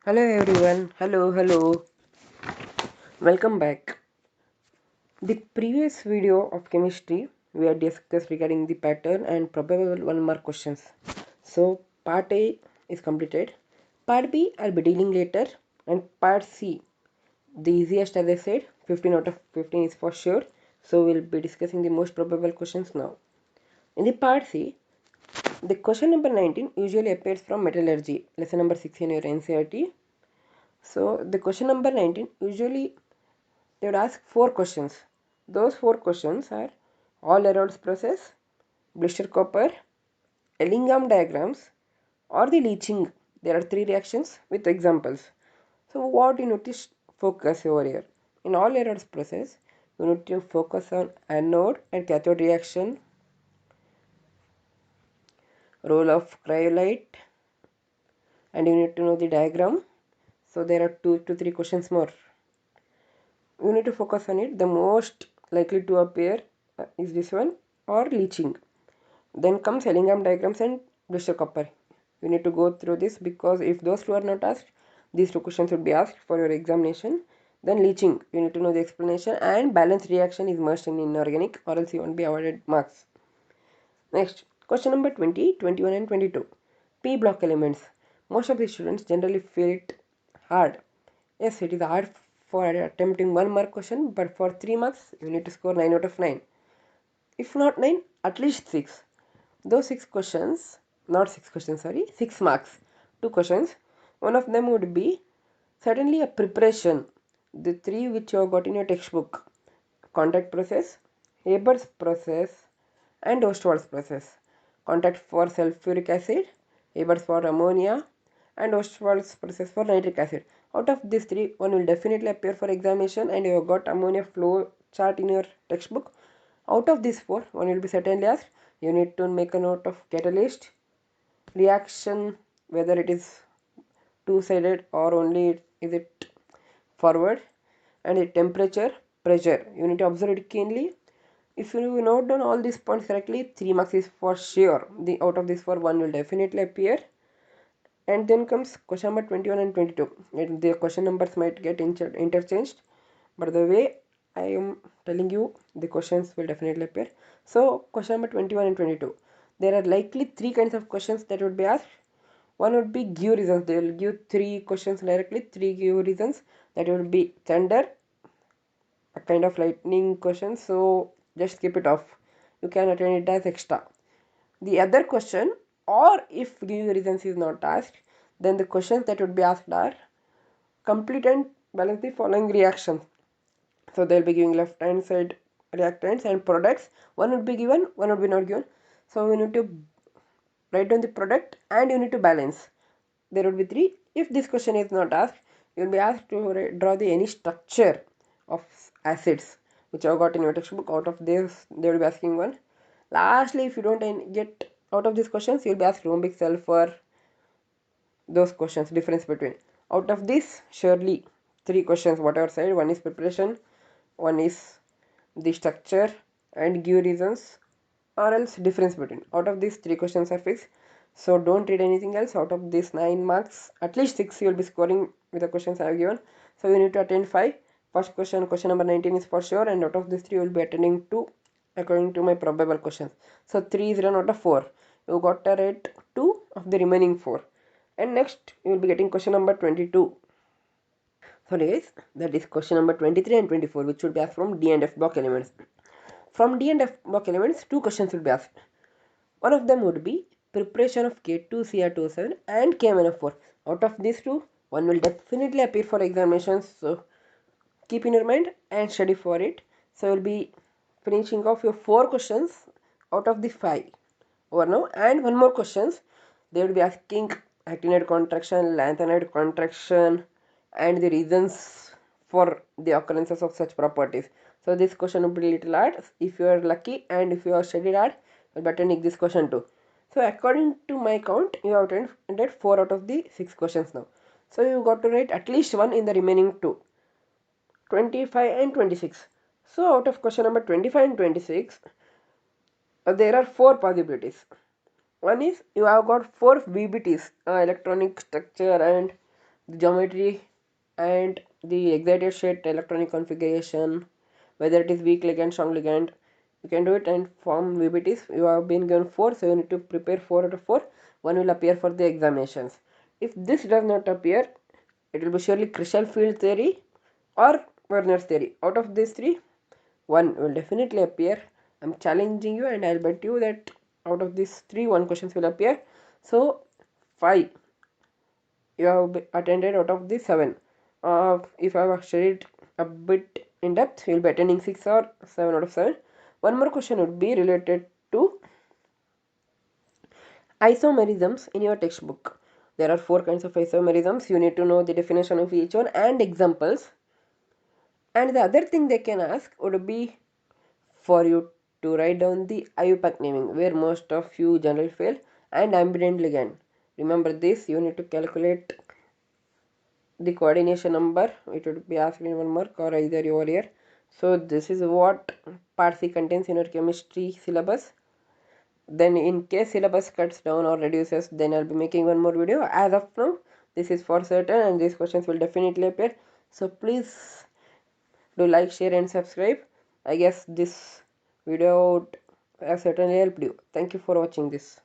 Hello everyone. Hello. Welcome back. The previous video of chemistry we had discussed regarding the pattern and probable one mark questions. So part A is completed. Part B I'll be dealing later, and part C, the easiest, as I said, 15 out of 15 is for sure. So we'll be discussing the most probable questions now. In the part C, the question number 19 usually appears from metallurgy, lesson number 6 in your NCERT. So the question number 19 usually they would ask four questions. Those four questions are all Herold's process, blister copper, Ellingham diagrams, or the leaching. There are three reactions with examples. So what you need to focus over here? In all Herold's process, you need to focus on anode and cathode reaction, role of cryolite, and you need to know the diagram. So there are two to three questions more. You need to focus on it. The most likely to appear is this one, or leaching. Then comes Ellingham diagrams and blister copper. You need to go through this because if those two are not asked, these two questions would be asked for your examination. Then leaching, you need to know the explanation, and balance reaction is must in inorganic, or else you won't be awarded marks. Next, question number 20, 21 and 22. P block elements. Most of the students generally feel it hard. Yes, it is hard for attempting 1 mark question, but for 3 marks, you need to score 9 out of 9. If not 9, at least 6. Those 6 questions, not 6 questions, sorry, 6 marks, 2 questions. One of them would be certainly a preparation. The three which you have got in your textbook: contact process, Haber's process, and Ostwald's process. Contact for sulfuric acid, Haber's for ammonia, and Ostwald's process for nitric acid. Out of these three, one will definitely appear for examination, and you have got ammonia flow chart in your textbook. Out of these four, one will be certainly asked. You need to make a note of catalyst, reaction, whether it is two-sided or only is it forward, and the temperature, pressure. You need to observe it keenly. If you note down all these points correctly, 3 marks is for sure. The out of this for one will definitely appear. And then comes question number 21 and 22. The question numbers might get interchanged, but the way I am telling you, the questions will definitely appear. So question number 21 and 22. There are likely three kinds of questions that would be asked. One would be give reasons. They will give three questions directly, three give reasons. That will be thunder, a kind of lightning question. So just keep it off. You can attend it as extra. The other question, or if give reasons is not asked, then the questions that would be asked are complete and balance the following reactions. So they'll be giving left hand side reactants and products. One would be given, one would be not given. So we need to write down the product and you need to balance. There would be three. If this question is not asked, you will be asked to draw the any structure of acids which I've got in your textbook. Out of this, they will be asking one. Lastly, if you don't get out of these questions, you will be asked rhombic sulfur. Those questions, difference between. Out of this, surely three questions, whatever side. One is preparation, one is the structure, and give reasons, or else difference between. Out of these, three questions are fixed. So don't read anything else. Out of these 9 marks, at least 6 you will be scoring with the questions I have given. So you need to attend 5. First question, question number 19 is for sure, and out of these 3 you will be attending 2 according to my probable questions. So 3 is run out of 4. You got to rate 2 of the remaining 4. And next you will be getting question number 22. Sorry guys, that is question number 23 and 24, which would be asked from D and F block elements. From D and F block elements, 2 questions will be asked. One of them would be preparation of K2Cr2O7 and KMnO4. Out of these two, one will definitely appear for examinations. So keep in your mind and study for it. So you'll be finishing off your 4 questions out of the 5 over now. And one more questions. They will be asking actinide contraction, lanthanide contraction, and the reasons for the occurrences of such properties. So this question will be a little hard. If you are lucky and if you are studied hard, you'll be attending this question too. So according to my count, you have attended 4 out of the 6 questions now. So you got to write at least one in the remaining 2. 25 and 26. So out of question number 25 and 26, there are 4 possibilities. One is you have got 4 VBTs, electronic structure and the geometry and the excited state electronic configuration, whether it is weak ligand, strong ligand. You can do it and form VBTs. You have been given 4, so you need to prepare 4 out of 4. One will appear for the examinations. If this does not appear, it will be surely Krishal field theory or Werner's theory. Out of these three, one will definitely appear. I'm challenging you and I'll bet you that out of these three, one questions will appear. So 5 you have attended out of the 7. If I have studied a bit in depth, you'll be attending 6 or 7 out of 7. One more question would be related to isomerisms in your textbook. There are 4 kinds of isomerisms. You need to know the definition of each one and examples. And the other thing they can ask would be for you to write down the IUPAC naming, where most of you generally fail, and ambient ligand. Remember this, you need to calculate the coordination number. It would be asked in 1 mark or either over here. So this is what part C contains in your chemistry syllabus. Then in case syllabus cuts down or reduces, then I'll be making one more video. As of now, this is for certain and these questions will definitely appear. So please do like, share and subscribe. I guess this video would have certainly helped you. Thank you for watching this.